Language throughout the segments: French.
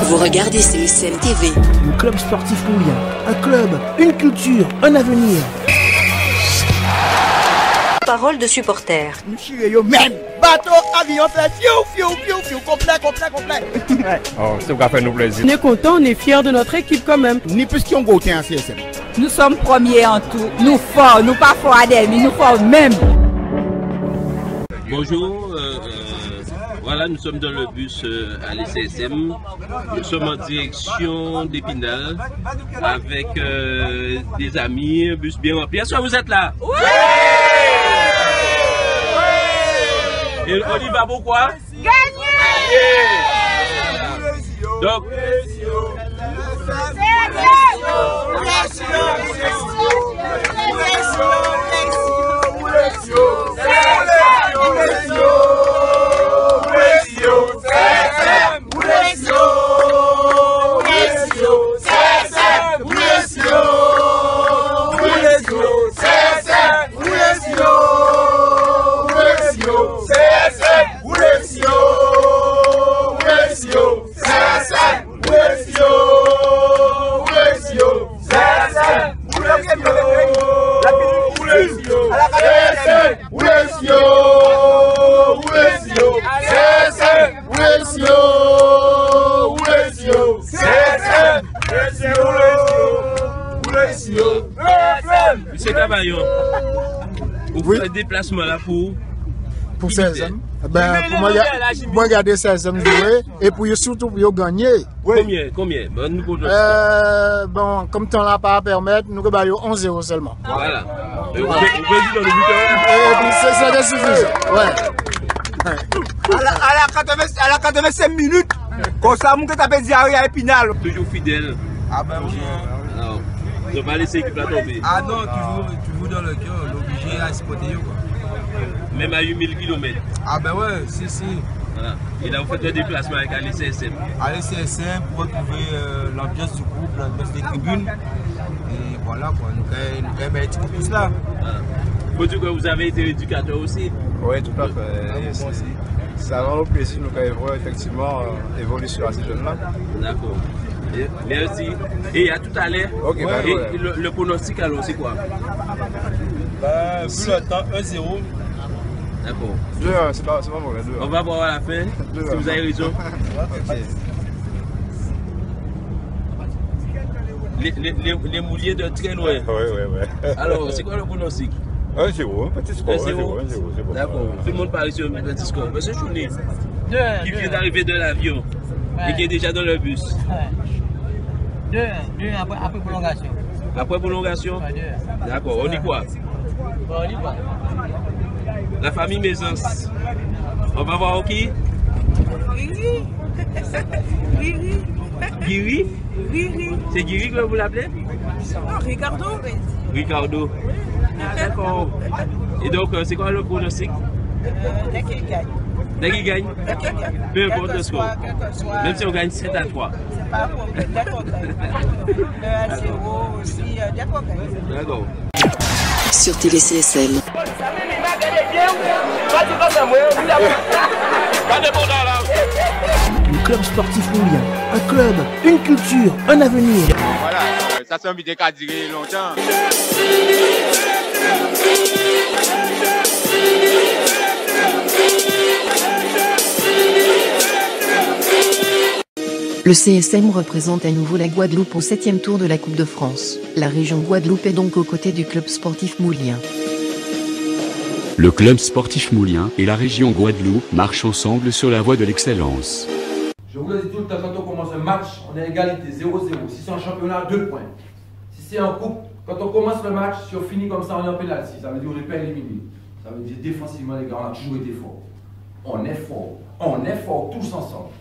Vous regardez CSM TV. Le club sportif Moulien. Un club, une culture, un avenir. Parole de supporters. Même bateau, avion, fait fiou, complet. Oh, ça va faire nous plaisir. On est content, on est fiers de notre équipe quand même. Ni plus qu'on goûte en CSM. Nous sommes premiers en tout. Nous forts, nous pas forts à des, mais nous forts même. Bonjour, voilà, nous sommes dans le bus à l'ICSM. Nous sommes en direction d'Épinal avec des amis, un bus bien rempli. Est-ce que vous êtes là? Oui! Et on y va pourquoi? Gagner! Donc, Monsieur Cavaillon, vous faites un déplacement là pour 16 ben, pour moi regarder 16 jouer et pour surtout pour gagner. Combien? Bon, comme temps là pas permettre, nous gagnons 11-0 seulement. Voilà. Vous pouvez dire dans le buteur. Et puis c'est suffisant. Ouais. À la 85 minutes, comme ça, mon gars t'appelle diarrhée à Épinal. Toujours fidèle. Ah ben oui. Alors, ils n'ont pas laissé l'équipe là tomber. Ah non, toujours dans le cœur, l'obligé à supporter quoi. Même à 8000 km. Ah ben ouais, si. Voilà. Et là, vous faites un déplacement avec l'ICSM. À l'ICSM pour retrouver l'ambiance du groupe, l'ambiance des tribunes. Et voilà quoi, nous avons un petit coup de cela. Faut dire que vous avez été éducateur aussi. Oui, tout à fait. Ça rend le plaisir nous voir effectivement l'évolution à ces jeunes-là. D'accord. Merci. Et à tout à l'heure, okay, le pronostic alors c'est quoi? Vu le temps 1-0. D'accord. 2-1, c'est pas mauvais. 2-1. On va voir à la fin si vous avez raison. Les mouliers de très loin. Oui. Alors, c'est quoi le pronostic? 1-0, petit score. 1-0. D'accord. Tout le monde parle sur un petit score. Monsieur Chouné, qui vient d'arriver de l'avion et qui est déjà dans le bus. 2-1 après prolongation. Après prolongation? D'accord. On dit quoi? On dit quoi? La famille Maisons. On va voir qui? Guiri. C'est Guiri que vous l'appelez? Non, Ricardo. Ah, d'accord. Et donc, c'est quoi le pronostic? Dès qu'il gagne. Dès qu'il gagne? Peu importe le score. Même si on gagne 7-3. C'est pas un problème. Dès qu'on gagne. 1-0 aussi. Dès qu'on gagne. D'accord. Sur Télé CSM. Le club sportif Moulien. Un club, une culture, un avenir. Voilà, ça c'est un vidéo qui a duré longtemps. Le CSM représente à nouveau la Guadeloupe au 7e tour de la Coupe de France. La région Guadeloupe est donc aux côtés du club sportif Moulien. Le club sportif Moulien et la région Guadeloupe marchent ensemble sur la voie de l'excellence. Je vous le dis tout le temps, quand on commence un match, on est à égalité 0-0. Si c'est un championnat, 2 points. Si c'est en coupe, quand on commence le match, si on finit comme ça, on est en pénalty. Ça veut dire qu'on n'est pas éliminé. Ça veut dire défensivement, les gars, on a toujours été fort. On est fort tous ensemble.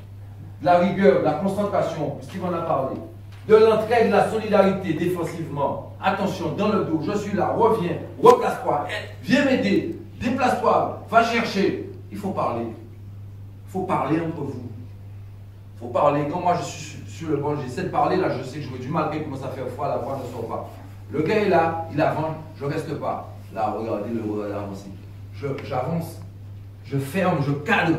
De la rigueur, de la concentration, Steve en a parlé. De l'entraide, de la solidarité défensivement. Attention, dans le dos, je suis là, reviens, replace-toi, viens m'aider, déplace-toi, va chercher. Il faut parler. Il faut parler entre vous. Il faut parler. Quand moi je suis sur le banc, j'essaie de parler, là je sais que j'aurais du mal, qu'il commence à faire froid, la voix ne sort pas. Le gars est là, il avance, je ne reste pas. Là, regardez le avancé. J'avance, je ferme, je cadre.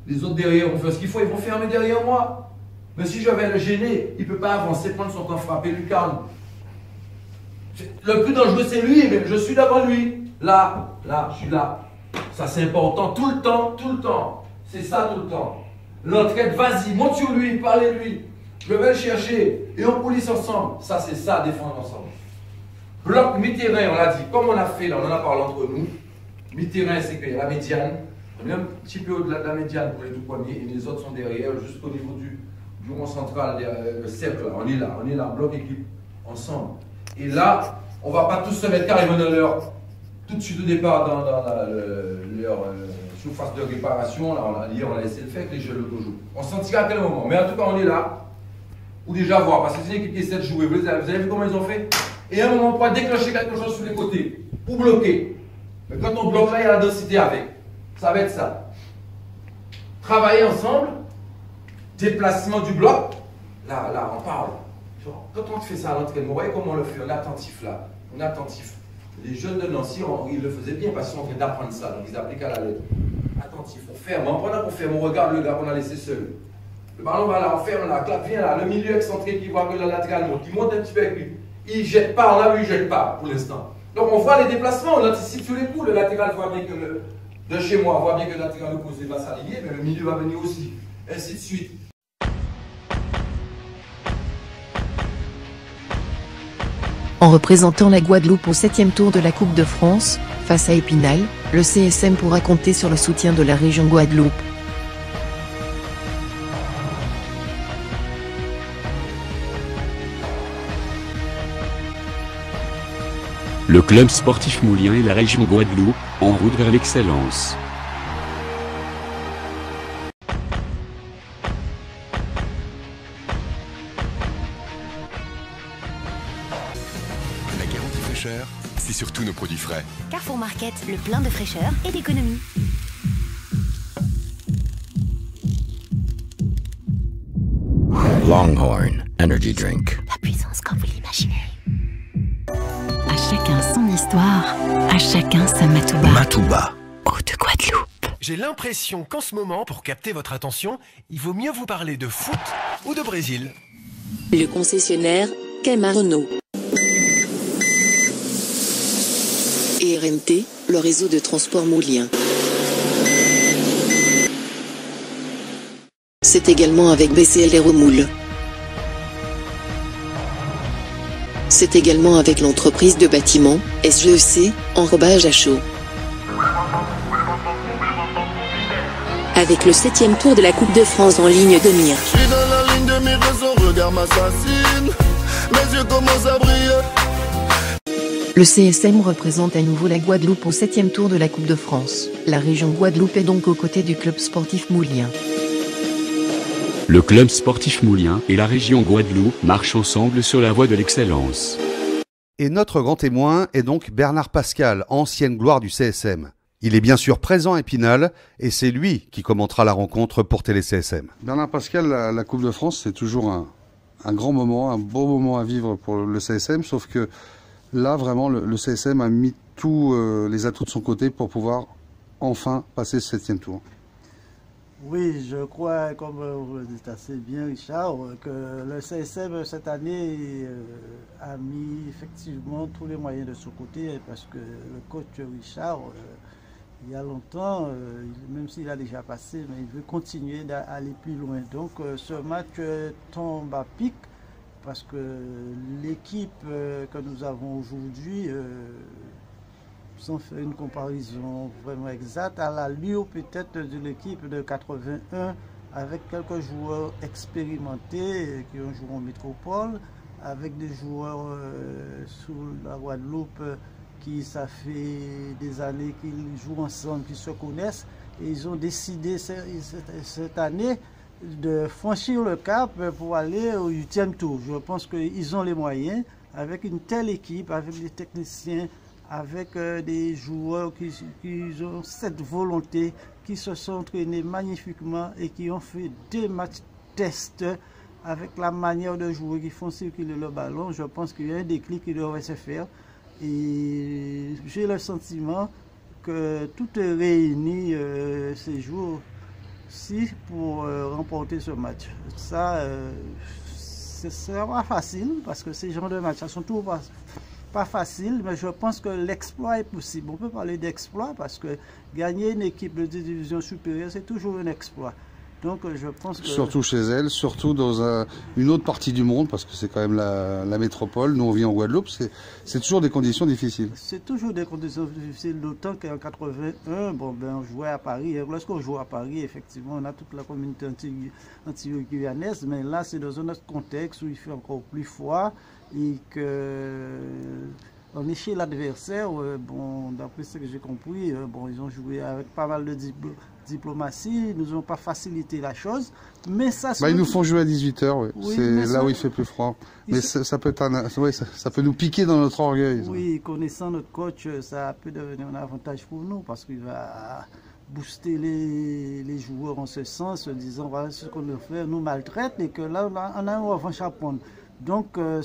Les autres derrière, on fait ce qu'il faut, ils vont fermer derrière moi. Mais si je vais le gêner, il ne peut pas avancer, prendre son temps, frapper, lucarne. Le plus dangereux, c'est lui, mais je suis devant lui. Là, je suis là. Ça, c'est important. Tout le temps. C'est ça tout le temps. L'entraide, vas-y, monte sur lui, parlez-lui. Je vais le chercher. Et on police ensemble. Ça, c'est ça, défendre ensemble. Bloc mi-terrain, on l'a dit. Comme on a fait, là, on en a parlé entre nous. Mi-terrain, c'est qu'il y a la médiane. On est un petit peu au-delà de la médiane pour les tout premiers. Et les autres sont derrière, jusqu'au niveau du rond central, le cercle. Là. On est là, bloc équipe, ensemble. Et là, on ne va pas tous se mettre carrément dans leur, tout de suite au départ dans leur surface de réparation. Là, on a laissé le faire avec les jeux l'auto-joue. On se sentira à quel moment. Mais en tout cas, on est là pour déjà voir. Parce que c'est une équipe qui essaie de jouer. Vous avez vu comment ils ont fait? Et à un moment, on peut déclencher quelque chose sur les côtés pour bloquer. Mais quand on bloque là, il y a la densité avec. Ça va être ça. Travailler ensemble. Déplacement du bloc. Là, on parle. Quand on fait ça à l'entraînement, vous voyez comment on le fait, on est attentif là, on est attentif. Les jeunes de Nancy, ils le faisaient bien parce qu'ils sont en train d'apprendre ça, donc ils appliquent à la lettre. Attentif, on ferme, pendant qu'on ferme, on regarde le gars qu'on a laissé seul. Le ballon va là, on ferme là, clap, viens là, le milieu excentré qui voit que le latéral monte, il monte un petit peu avec lui. Il jette pas, on a vu, il jette pas pour l'instant. Donc on voit les déplacements, on anticipe sur les coups, le latéral voit bien que de chez moi, on voit bien que le latéral opposé va s'aligner, mais le milieu va venir aussi, ainsi de suite. En représentant la Guadeloupe au 7e tour de la Coupe de France, face à Épinal, le CSM pourra compter sur le soutien de la région Guadeloupe. Le club sportif moulien et la région Guadeloupe, en route vers l'excellence. La garantie fraîcheur, c'est surtout nos produits frais. Carrefour Market, le plein de fraîcheur et d'économie. Longhorn Energy Drink. La puissance comme vous l'imaginez. À chacun son histoire, à chacun sa Matouba. Matouba. Eau de Guadeloupe. J'ai l'impression qu'en ce moment, pour capter votre attention, il vaut mieux vous parler de foot ou de Brésil. Le concessionnaire, Camarano. Et RMT, le réseau de transport moulien. C'est également avec BCL Aéromoule. C'est également avec l'entreprise de bâtiment, SGEC, enrobage à chaud. Avec le 7e tour de la Coupe de France en ligne de mire. Je suis dans la ligne de mire, son regard m'assassine. Mes yeux commencent à briller. Le CSM représente à nouveau la Guadeloupe au 7e tour de la Coupe de France. La région Guadeloupe est donc aux côtés du club sportif moulien. Le club sportif moulien et la région Guadeloupe marchent ensemble sur la voie de l'excellence. Et notre grand témoin est donc Bernard Pascal, ancienne gloire du CSM. Il est bien sûr présent à Épinal et c'est lui qui commentera la rencontre pour Télé CSM. Bernard Pascal, la Coupe de France, c'est toujours un grand moment, un beau moment à vivre pour le CSM, sauf que là, vraiment, le CSM a mis tous les atouts de son côté pour pouvoir enfin passer ce 7e tour. Oui, je crois, comme vous le dites assez bien, Richard, que le CSM cette année a mis effectivement tous les moyens de son côté parce que le coach Richard, il y a longtemps, même s'il a déjà passé, mais il veut continuer d'aller plus loin. Donc ce match tombe à pic parce que l'équipe que nous avons aujourd'hui, sans faire une comparaison vraiment exacte, à l'allure peut-être de l'équipe de 81 avec quelques joueurs expérimentés qui ont joué en métropole, avec des joueurs sous la Guadeloupe qui ça fait des années qu'ils jouent ensemble, qu'ils se connaissent, et ils ont décidé cette année de franchir le cap pour aller au 8e tour. Je pense qu'ils ont les moyens, avec une telle équipe, avec des techniciens, avec des joueurs qui ont cette volonté, qui se sont entraînés magnifiquement et qui ont fait des matchs tests avec la manière de jouer, qui font circuler le ballon. Je pense qu'il y a un déclic qui devrait se faire. Et j'ai le sentiment que tout est réuni ces jours si pour remporter ce match. Ça, ce sera pas facile parce que ces genres de matchs, ça sont toujours pas faciles, mais je pense que l'exploit est possible. On peut parler d'exploit parce que gagner une équipe de division supérieure, c'est toujours un exploit. Donc je pense que... Surtout chez elle, surtout dans une autre partie du monde, parce que c'est quand même la métropole, nous on vit en Guadeloupe, c'est toujours des conditions difficiles. C'est toujours des conditions difficiles, d'autant qu'en 81, bon, ben, on jouait à Paris. Lorsqu'on joue à Paris, effectivement, on a toute la communauté anti-guyanaise, mais là c'est dans un autre contexte où il fait encore plus froid et que... On est chez l'adversaire, bon, d'après ce que j'ai compris, bon, ils ont joué avec pas mal de diplomatie, ils nous ont pas facilité la chose, mais ça... Bah, ils nous font jouer à 18h, oui. C'est là où il fait plus froid. Mais ça peut ça peut nous piquer dans notre orgueil. Oui, connaissant notre coach, ça peut devenir un avantage pour nous, parce qu'il va booster les joueurs en ce sens, disant voilà ce qu'on nous fait, nous maltraite, et que là, on a une revanche à prendre. Donc, on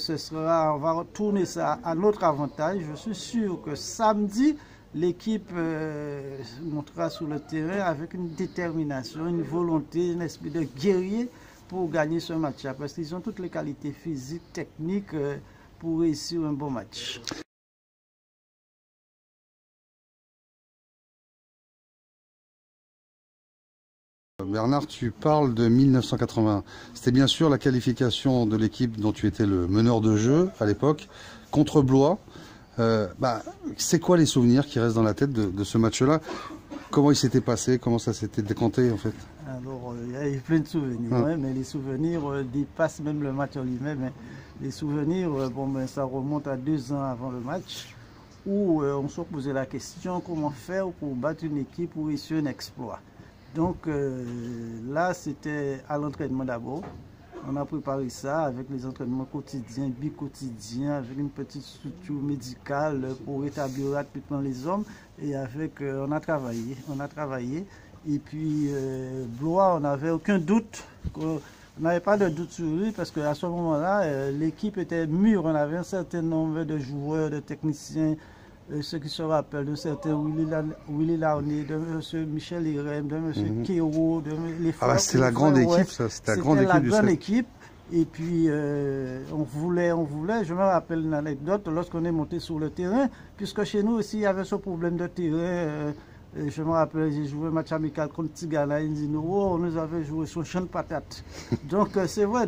va retourner ça à notre avantage. Je suis sûr que samedi, l'équipe montera sur le terrain avec une détermination, une volonté, un esprit de guerrier pour gagner ce match-là. Parce qu'ils ont toutes les qualités physiques, techniques pour réussir un bon match. Bernard, tu parles de 1980. C'était bien sûr la qualification de l'équipe dont tu étais le meneur de jeu à l'époque, contre Blois. C'est quoi les souvenirs qui restent dans la tête de ce match-là? Comment il s'était passé? Comment ça s'était décanté en fait? Alors, il y a eu plein de souvenirs, hein, mais les souvenirs dépassent même le match en lui-même. Hein. Les souvenirs, ça remonte à 2 ans avant le match, où on se posait la question comment faire pour battre une équipe ou réussir un exploit. Donc là, c'était à l'entraînement d'abord. On a préparé ça avec les entraînements quotidiens, bi-quotidiens, avec une petite structure médicale pour établir rapidement les hommes. Et avec, on a travaillé. Et puis, Blois, on n'avait aucun doute. On n'avait pas de doute sur lui parce qu'à ce moment-là, l'équipe était mûre. On avait un certain nombre de joueurs, de techniciens, ceux qui se rappellent de certains Willy Larney, de M. Michel Irem, de M. Kéro, de les frères. C'était la grande équipe, ça. C'était la grande équipe. Et puis, on voulait, je me rappelle une anecdote, lorsqu'on est monté sur le terrain, puisque chez nous aussi, il y avait ce problème de terrain. Je me rappelle, j'ai joué un match amical contre Tigana Indino, on nous avait joué sur champ de patates. Donc, c'est vrai,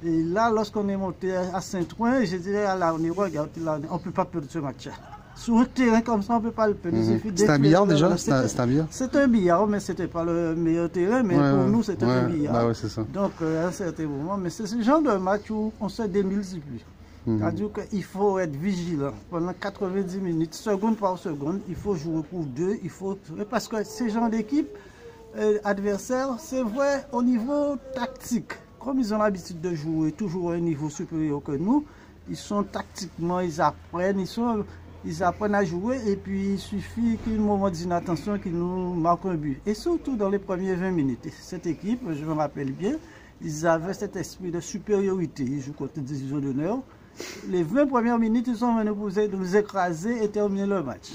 et là, lorsqu'on est monté à Saint-Ouen, j'ai dit à Larney, regarde, on ne peut pas perdre ce match. Sur un terrain comme ça, on ne peut pas le perdre. C'est un billard déjà? C'est un billard? C'est un billard, mais ce n'était pas le meilleur terrain, mais pour nous, c'était un billard. Bah ouais, c'est ça. Donc, à un certain moment, mais c'est ce genre de match où on se démultiplie. C'est-à-dire qu'il faut être vigilant. Pendant 90 minutes, seconde par seconde, il faut jouer pour 2. Parce que ces gens d'équipe adversaires, c'est vrai, au niveau tactique, comme ils ont l'habitude de jouer toujours à un niveau supérieur que nous, ils sont tactiquement, ils apprennent à jouer et puis il suffit qu'un moment d'inattention qu'ils nous marquent un but. Et surtout dans les premières 20 minutes. Cette équipe, je me rappelle bien, ils avaient cet esprit de supériorité. Ils jouent contre une division d'honneur. Les 20 premières minutes, ils sont venus nous écraser et terminer le match.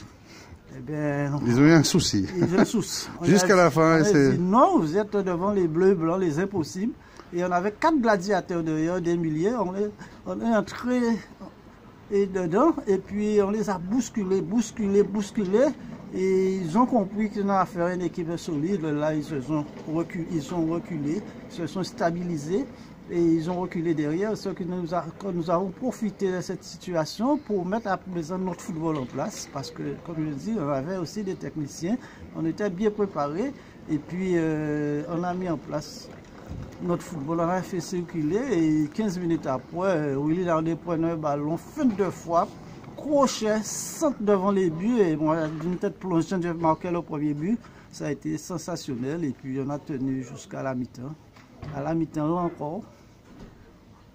Eh bien, ils ont eu un souci. Ils ont eu un souci. Jusqu'à la fin. Non, vous êtes devant les bleus, blancs, les impossibles. Et on avait 4 gladiateurs derrière, des milliers. On est entré dedans et puis on les a bousculés. Et ils ont compris qu'ils ont affaire à une équipe solide. Là, ils sont reculés, ils se sont stabilisés et ils ont reculé derrière. Ce que nous avons profité de cette situation pour mettre à présent notre football en place. Parce que, comme je dis, on avait aussi des techniciens. On était bien préparés et puis on a mis en place notre football. On a fait circuler et 15 minutes après, Willy Larney prenait un ballon, fin de fois, crochet, centre devant les buts et moi, d'une tête plongée, j'ai marqué le premier but. Ça a été sensationnel et puis on a tenu jusqu'à la mi-temps. À la mi-temps, là encore,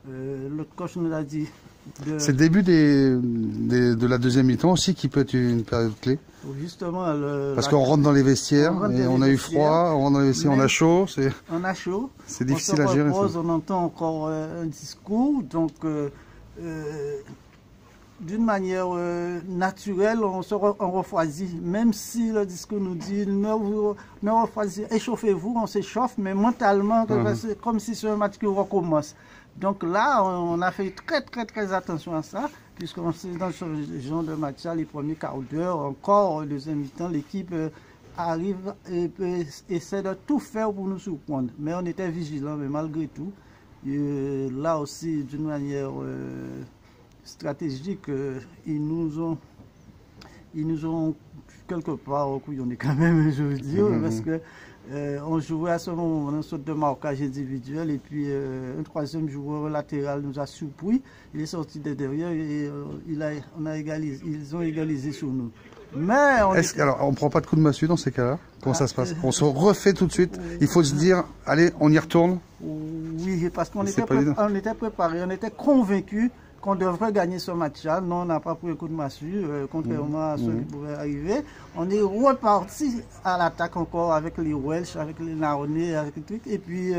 l'autre coach nous a dit... C'est le début de la deuxième mi-temps aussi qui peut être une période clé. Justement, parce qu'on rentre dans les vestiaires, on a eu froid, on rentre dans les vestiaires, on a chaud. On a chaud. C'est difficile à gérer. On entend encore un discours, donc d'une manière naturelle, on refroidit. Même si le discours nous dit ne refroidissez, échauffez-vous, on s'échauffe, mais mentalement, c'est comme si c'est un match qui recommence. Donc là, on a fait très attention à ça, puisqu'on sait dans ce genre de match, les premiers quarts d'heure, encore deuxième mi-temps, l'équipe arrive et essaie de tout faire pour nous surprendre. Mais on était vigilants, mais malgré tout, là aussi, d'une manière stratégique, ils nous ont quelque part couillonnés quand même, je veux dire, parce que on jouait à ce moment une sorte de marquage individuel et puis un troisième joueur latéral nous a surpris, il est sorti de derrière et ils ont égalisé sur nous. Mais alors on prend pas de coup de massue dans ces cas-là? Comment ça se passe? On se refait tout de suite? Il faut se dire, allez, on y retourne? Oui, parce qu'on était préparés, on était convaincus qu'on devrait gagner ce match-là. Non, on n'a pas pris un coup de massue, contrairement à ce qui pouvait arriver. On est reparti à l'attaque encore avec les Welsh, avec les Naronnais, avec les trucs. Et puis,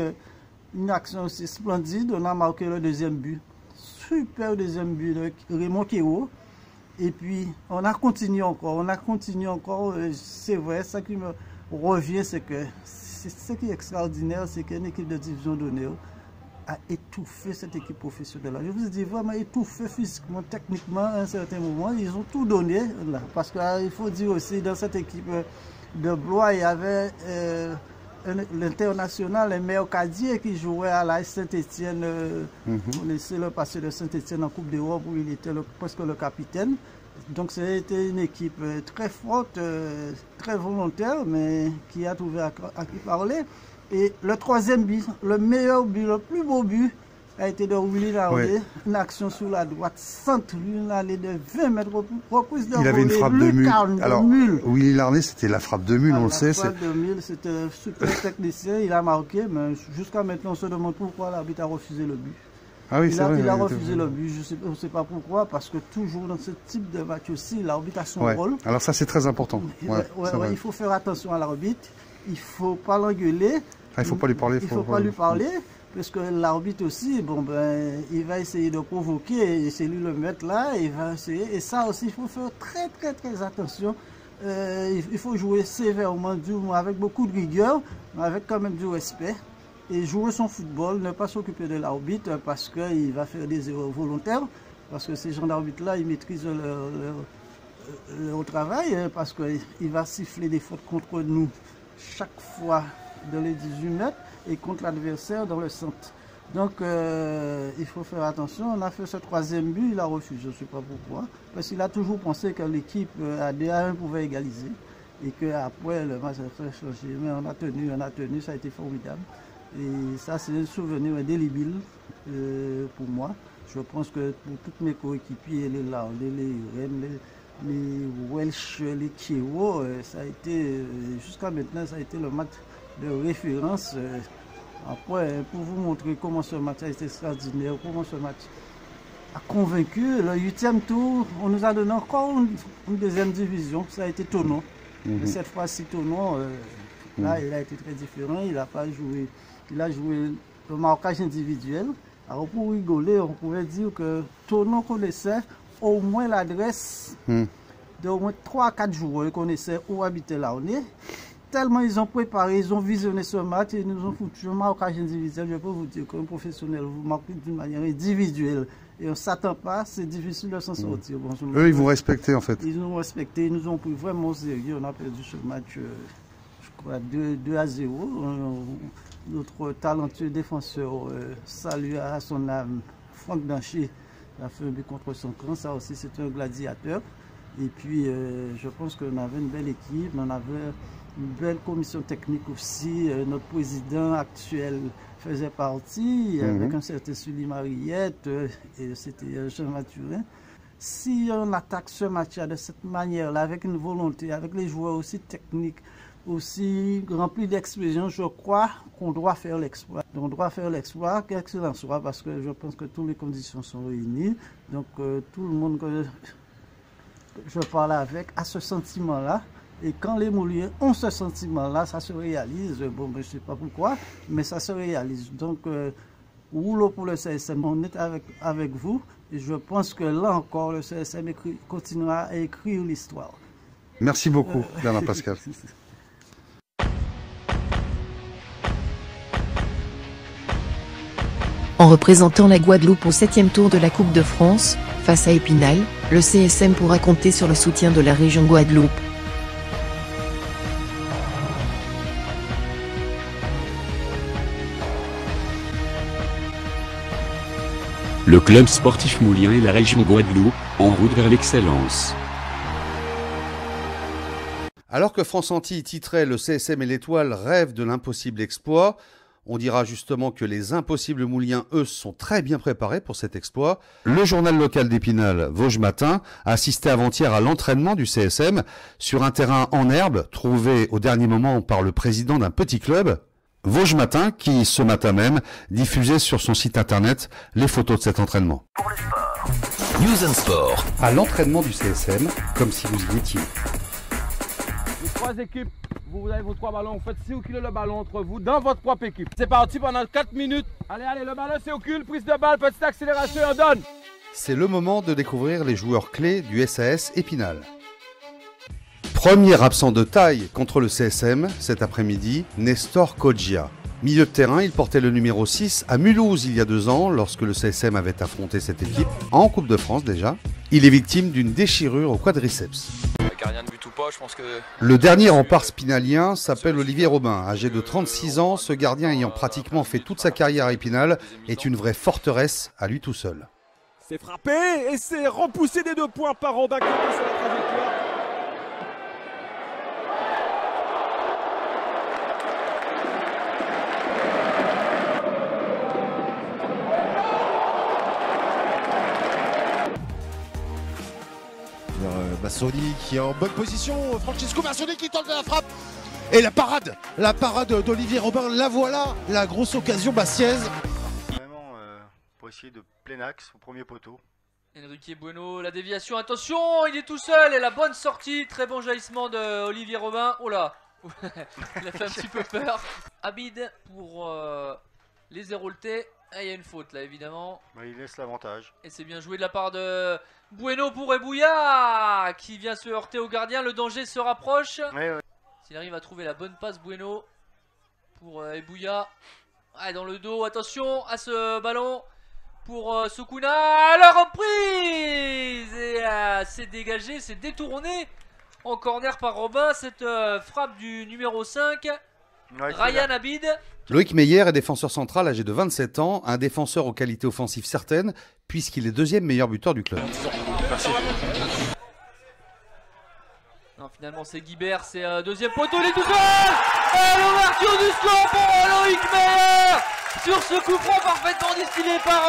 une action aussi splendide, on a marqué le deuxième but. Super deuxième but de Raymond Kéo. Et puis, on a continué encore. C'est vrai, ça qui me revient, c'est que ce qui est extraordinaire, c'est qu'une équipe de division d'honneur a étouffé cette équipe professionnelle. Je vous dis vraiment étouffé physiquement, techniquement à un certain moment. Ils ont tout donné là. Parce qu'il faut dire aussi, dans cette équipe de Blois, il y avait l'international, le meilleur Cadier qui jouait à la Saint-Etienne. On essaie le passé de Saint-Etienne en Coupe d'Europe où il était presque le capitaine. Donc c'était une équipe très forte, très volontaire, mais qui a trouvé à qui parler. Et le troisième but, le meilleur but, le plus beau but, a été de Willy Larné. Une action sur la droite, centre, une allée de 20 mètres, reprise de Il avait une frappe de mule. Alors, Willy Larné, c'était la frappe de mule, on le sait. La frappe de mule, c'était un super technicien, il a marqué, mais jusqu'à maintenant, on se demande pourquoi l'arbitre a refusé le but. Ah oui, c'est vrai. Il a refusé le but, je ne sais pas pourquoi, parce que toujours dans ce type de match aussi, l'arbitre a son rôle. Alors ça, c'est très important. Il faut faire attention à l'arbitre. Il ne faut pas l'engueuler. Il ne faut pas lui parler. Il ne faut pas lui parler, parce que l'arbitre aussi, il va essayer de provoquer, et c'est lui le maître là, il va essayer. Et ça aussi, il faut faire très attention. Il faut jouer sévèrement, avec beaucoup de rigueur, mais avec quand même du respect. Et jouer son football, ne pas s'occuper de l'arbitre, parce qu'il va faire des erreurs volontaires. Parce que ces gens d'arbitre-là, ils maîtrisent leur travail, parce qu'il va siffler des fautes contre nous chaque fois dans les 18 mètres et contre l'adversaire dans le centre. Donc il faut faire attention. On a fait ce troisième but, il a refusé, je ne sais pas pourquoi, parce qu'il a toujours pensé que l'équipe à 2-1 pouvait égaliser et qu'après le match a fait changer. Mais on a tenu, ça a été formidable. Et ça, c'est un souvenir indélébile pour moi. Je pense que pour tous mes coéquipiers, les Larnais, les Rennes, les Welsh, les Kéo, ça a été, jusqu'à maintenant, ça a été le match de référence. Après, pour vous montrer comment ce match a été extraordinaire, comment ce match a convaincu, le 8e tour, on nous a donné encore une deuxième division, ça a été Thonon. Mais cette fois-ci, Thonon, là, il a été très différent, il a joué le marquage individuel. Alors pour rigoler, on pouvait dire que Thonon connaissait au moins l'adresse d'au moins 3 à 4 joueurs, ils connaissaient où habitait Larné. Tellement ils ont préparé, ils ont visionné ce match et ils nous ont foutu un marquage individuel. Je peux vous dire qu'un professionnel vous marque d'une manière individuelle et on ne s'attend pas, c'est difficile de s'en sortir. Bon, eux, ils vont respecter en fait. Ils nous ont respecté, ils nous ont pris vraiment au sérieux. On a perdu ce match, je crois, 2-0. Notre talentueux défenseur, salut à son âme, Franck Dancher, a fait un but contre son camp. Ça aussi, c'est un gladiateur. Et puis, je pense qu'on avait une belle équipe, on avait une belle commission technique aussi. Notre président actuel faisait partie, avec un certain Sully Mariette, et c'était Jean Mathurin. Si on attaque ce match-là de cette manière-là, avec une volonté, avec les joueurs aussi techniques, aussi remplis d'expérience, je crois qu'on doit faire l'exploit. On doit faire l'exploit, quel que soit, parce que je pense que toutes les conditions sont réunies. Donc, tout le monde que je parle avec a ce sentiment-là. Et quand les Mouliens ont ce sentiment-là, ça se réalise. Bon, je ne sais pas pourquoi, mais ça se réalise. Donc, rouleau pour le CSM, on est avec vous. Et je pense que là encore, le CSM continuera à écrire l'histoire. Merci beaucoup, Bernard Pascal. En représentant la Guadeloupe au 7e tour de la Coupe de France, face à Épinal, le CSM pourra compter sur le soutien de la région Guadeloupe. Le club sportif moulien et la région Guadeloupe, en route vers l'excellence. Alors que France Antilles titrait « Le CSM et l'Étoile rêvent de l'impossible exploit », on dira justement que les impossibles mouliens, eux, sont très bien préparés pour cet exploit. Le journal local d'Épinal, Vosges Matin, a assisté avant-hier à l'entraînement du CSM sur un terrain en herbe trouvé au dernier moment par le président d'un petit club. Vosges Matin, qui, ce matin même, diffusait sur son site internet les photos de cet entraînement. Pour le sport. News and Sport. À l'entraînement du CSM, comme si vous y étiez. Les 3 équipes, vous avez vos 3 ballons, vous faites circuler le ballon entre vous dans votre propre équipe. C'est parti pendant 4 minutes. Allez, le ballon circule, prise de balle, petite accélération et on donne. C'est le moment de découvrir les joueurs clés du SAS Épinal. Premier absent de taille contre le CSM cet après-midi, Nestor Kodjia. Milieu de terrain, il portait le numéro 6 à Mulhouse il y a 2 ans lorsque le CSM avait affronté cette équipe, en Coupe de France déjà. Il est victime d'une déchirure au quadriceps. Rien de but ou pas, je pense que... Le dernier rempart spinalien s'appelle Olivier Robin. Âgé de 36 ans, ce gardien ayant pratiquement fait toute sa carrière à Épinal est une vraie forteresse à lui tout seul. C'est frappé et c'est repoussé des 2 points par Robin qui est sur la trajectoire. Massoni qui est en bonne position, Francesco Massoni qui tente la frappe et la parade d'Olivier Robin, la voilà, la grosse occasion bastiaise. Vraiment pour essayer de plein axe au premier poteau. Enrique Bueno, la déviation, attention, il est tout seul et la bonne sortie, très bon jaillissement de Olivier Robin. Oh là, il a fait un petit peu peur. Abid pour les Héroltais. Ah, il y a une faute là évidemment. Il laisse l'avantage. Et c'est bien joué de la part de Bueno pour Ebouya qui vient se heurter au gardien. Le danger se rapproche. S'il arrive à trouver la bonne passe, Bueno pour Ebouya. Ah, dans le dos, attention à ce ballon pour Sukuna. La reprise et c'est dégagé, c'est détourné en corner par Robin. Cette frappe du numéro 5, Ryan Abid. Loïc Meyer est défenseur central âgé de 27 ans, un défenseur aux qualités offensives certaines, puisqu'il est 2e meilleur buteur du club. Merci. Non, finalement c'est Guibert, c'est 2e poteau, il est tout seul. Et l'ouverture du score pour Loïc Meyer sur ce coup franc parfaitement distillé par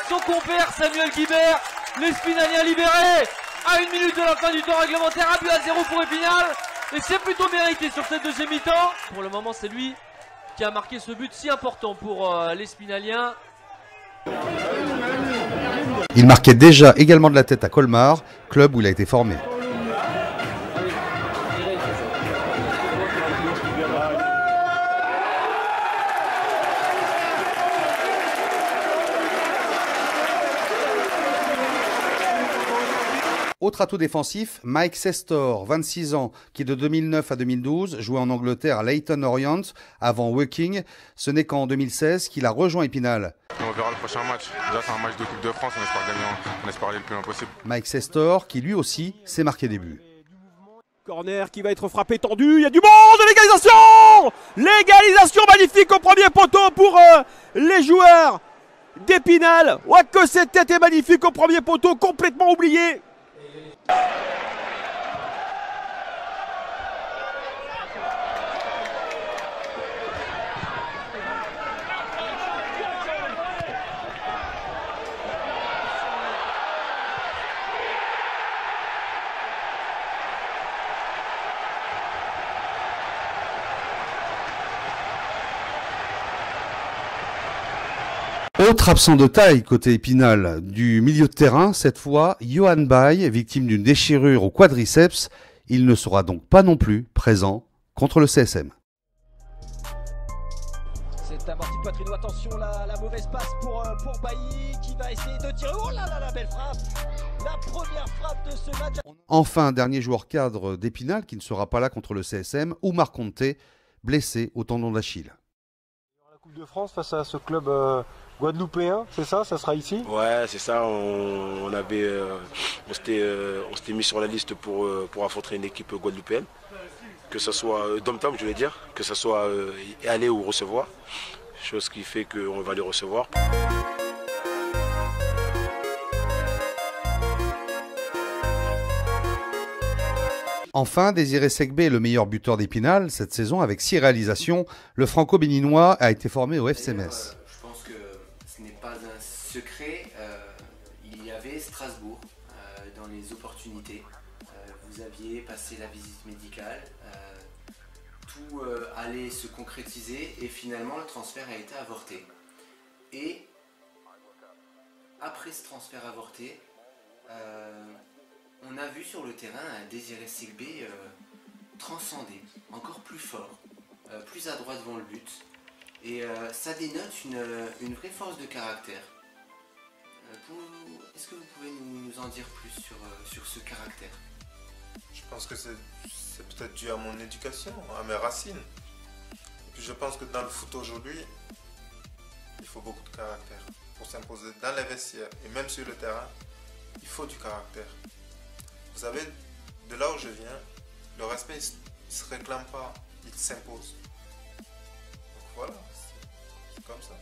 son compère Samuel Guibert. Les Spinaliens libérés à 1 minute de la fin du temps réglementaire, 1-0 pour Épinal. Et c'est plutôt mérité sur cette 2e mi-temps. Pour le moment c'est lui qui a marqué ce but si important pour les Spinaliens. Il marquait déjà également de la tête à Colmar, club où il a été formé. Autre atout défensif, Mike Sestor, 26 ans, qui de 2009 à 2012 jouait en Angleterre à Leyton Orient avant Woking. Ce n'est qu'en 2016 qu'il a rejoint Épinal. On verra le prochain match. Déjà c'est un match de Coupe de France, on espère gagner, on espère aller le plus loin possible. Mike Sestor, qui lui aussi s'est marqué des buts. Corner qui va être frappé, tendu, il y a du monde, l'égalisation! L'égalisation magnifique au premier poteau pour les joueurs d'Épinal. Ouais, que cette tête est magnifique au premier poteau, complètement oublié. Autre absent de taille côté Épinal, du milieu de terrain, cette fois, Johan Bay, victime d'une déchirure au quadriceps. Il ne sera donc pas non plus présent contre le CSM. C'est C'est amorti de poitrine. Attention, la mauvaise passe pour Bailly qui va essayer de tirer. Oh là là, la belle frappe. La première frappe de ce match. Enfin, dernier joueur cadre d'Épinal qui ne sera pas là contre le CSM, Oumar Conté, blessé au tendon d'Achille. La Coupe de France face à ce club guadeloupéen, c'est ça? Ça sera ici? Ouais, c'est ça. On s'était mis sur la liste pour affronter une équipe guadeloupéenne. Que ce soit dom-tom, je vais dire, que ce soit aller ou recevoir. Chose qui fait qu'on va les recevoir. Enfin, Désiré Segbé est le meilleur buteur d'Épinal cette saison avec 6 réalisations. Le franco-béninois a été formé au FC Metz. Je pense que ce n'est pas un secret. Il y avait Strasbourg dans les opportunités. Vous aviez passé la visite médicale. Tout allait se concrétiser et finalement le transfert a été avorté. Et après ce transfert avorté, on a vu sur le terrain un Désiré Segbé transcender, encore plus fort, plus adroit devant le but. Et ça dénote une vraie force de caractère. Est-ce que vous pouvez nous en dire plus sur ce caractère? Je pense que c'est peut-être dû à mon éducation, à mes racines. Et puis je pense que dans le foot aujourd'hui, il faut beaucoup de caractère. Pour s'imposer dans les vestiaires et même sur le terrain, il faut du caractère. Vous savez, de là où je viens, le respect il ne se réclame pas, il s'impose. Donc voilà, c'est comme ça.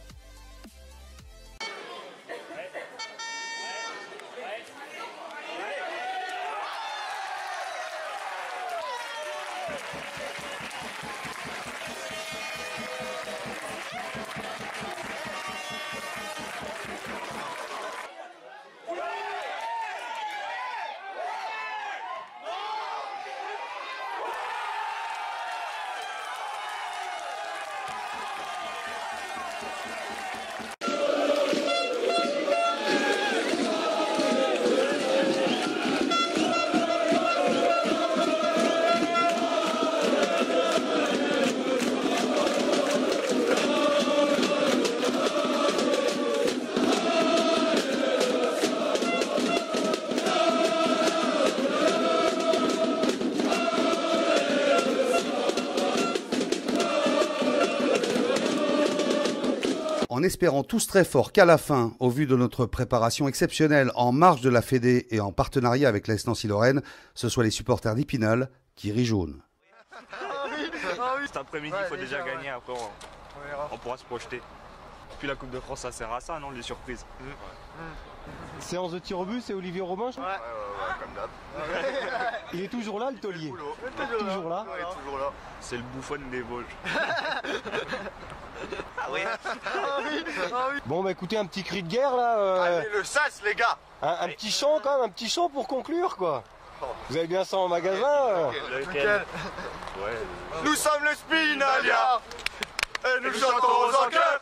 En espérant tous très fort qu'à la fin, au vu de notre préparation exceptionnelle en marge de la Fédé et en partenariat avec l'AS Nancy-Lorraine, ce soit les supporters d'Épinal qui rient jaune. Cet après-midi, il faut déjà gagner, après on pourra se projeter. Puis la Coupe de France, ça sert à ça, non, les surprises. Séance de tir au but, c'est Olivier Robin, je crois. Ouais, comme d'hab. Il est toujours là, le taulier. Toujours là. Ouais, toujours là. C'est le bouffon des Vosges. Ah oui. Bon, bah écoutez, un petit cri de guerre là. Allez, le sas, les gars. Un petit chant quand même, un petit chant pour conclure quoi. Vous avez bien ça en magasin Lequel Nous sommes les Spinalia et nous chantons en cœur.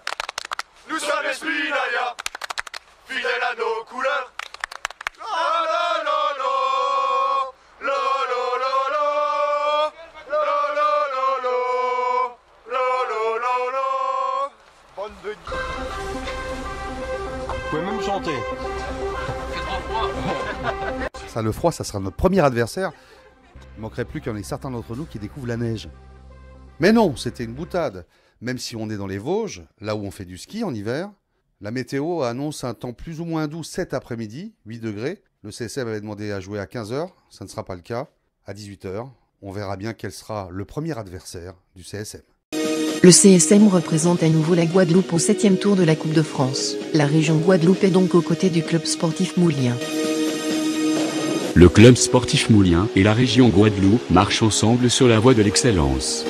Nous sommes les Spinalia, fidèles à nos couleurs. La la la la, la la la la, la la la la, la la la. Bande de... Vous pouvez même chanter. Ça, le froid, ça sera notre premier adversaire. Il ne manquerait plus qu'il y en ait certains d'entre nous qui découvrent la neige. Mais non, c'était une boutade. Même si on est dans les Vosges, là où on fait du ski en hiver, la météo annonce un temps plus ou moins doux cet après-midi, 8 degrés. Le CSM avait demandé à jouer à 15h, ça ne sera pas le cas. À 18h, on verra bien quel sera le premier adversaire du CSM. Le CSM représente à nouveau la Guadeloupe au 7e tour de la Coupe de France. La région Guadeloupe est donc aux côtés du club sportif moulien. Le club sportif moulien et la région Guadeloupe marchent ensemble sur la voie de l'excellence.